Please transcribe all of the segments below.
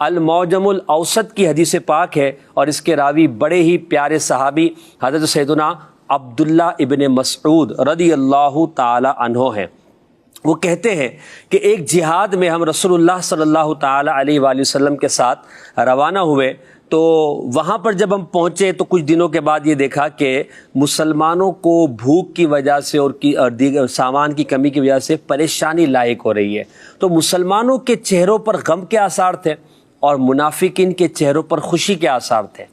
المعجم الاوسط کی حدیث پاک ہے اور اس کے راوی بڑے ہی پیارے صحابی حضرت سیدنا عبداللہ ابن مسعود رضی اللہ تعالی عنہ ہیں۔ وہ کہتے ہیں کہ ایک جہاد میں ہم رسول اللہ صلی اللہ تعالی علیہ وآلہ وسلم کے ساتھ روانہ ہوئے، تو وہاں پر جب ہم پہنچے تو کچھ دنوں کے بعد یہ دیکھا کہ مسلمانوں کو بھوک کی وجہ سے اور دیگر سامان کی کمی کی وجہ سے پریشانی لاحق ہو رہی ہے۔ تو مسلمانوں کے چہروں پر غم کے آثار تھے اور منافقین کے چہروں پر خوشی کے آثار تھے۔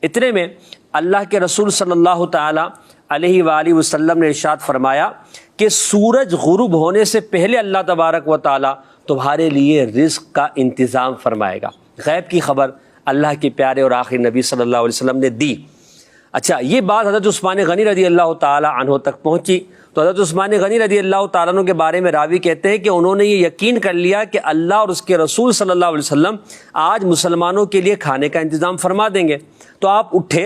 اتنے میں اللہ کے رسول صلی اللہ تعالی علیہ وآلہ وسلم نے ارشاد فرمایا کہ سورج غروب ہونے سے پہلے اللہ تبارک و تعالی تمہارے لیے رزق کا انتظام فرمائے گا۔ غیب کی خبر اللہ کے پیارے اور آخری نبی صلی اللہ علیہ وسلم نے دی۔ اچھا، یہ بات حضرت عثمان غنی رضی اللہ تعالی عنہ تک پہنچی تو حضرت عثمان غنی رضی اللہ تعالیٰ عنہ کے بارے میں راوی کہتے ہیں کہ انہوں نے یہ یقین کر لیا کہ اللہ اور اس کے رسول صلی اللہ علیہ وسلم آج مسلمانوں کے لیے کھانے کا انتظام فرما دیں گے۔ تو آپ اٹھے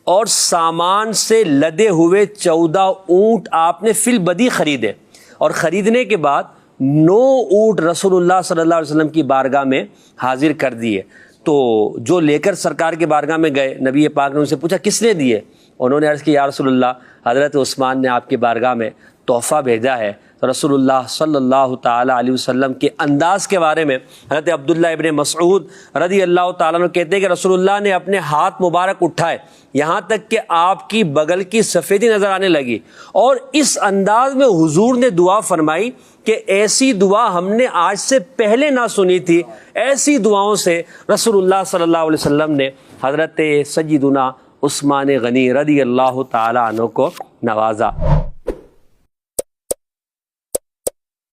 اور سامان سے لدے ہوئے 14 اونٹ آپ نے فی البدی خریدے، اور خریدنے کے بعد 9 اونٹ رسول اللہ صلی اللہ علیہ وسلم کی بارگاہ میں حاضر کر دیے۔ تو جو لے کر سرکار کی بارگاہ میں گئے، نبی پاک نے ان سے پوچھا کس نے دیے؟ انہوں نے عرض کی یا رسول اللہ، حضرت عثمان نے آپ کی بارگاہ میں تحفہ بھیجا ہے۔ تو رسول اللہ صلی اللہ تعالی علیہ وسلم کے انداز کے بارے میں حضرت عبداللہ ابن مسعود رضی اللہ تعالیٰ عنہ کہتے ہیں کہ رسول اللہ نے اپنے ہاتھ مبارک اٹھائے یہاں تک کہ آپ کی بغل کی سفیدی نظر آنے لگی، اور اس انداز میں حضور نے دعا فرمائی کہ ایسی دعا ہم نے آج سے پہلے نہ سنی تھی۔ ایسی دعاؤں سے رسول اللہ صلی اللہ علیہ وسلم نے حضرت سیدنا عثمان غنی رضی اللہ تعالی عنہ کو نوازا۔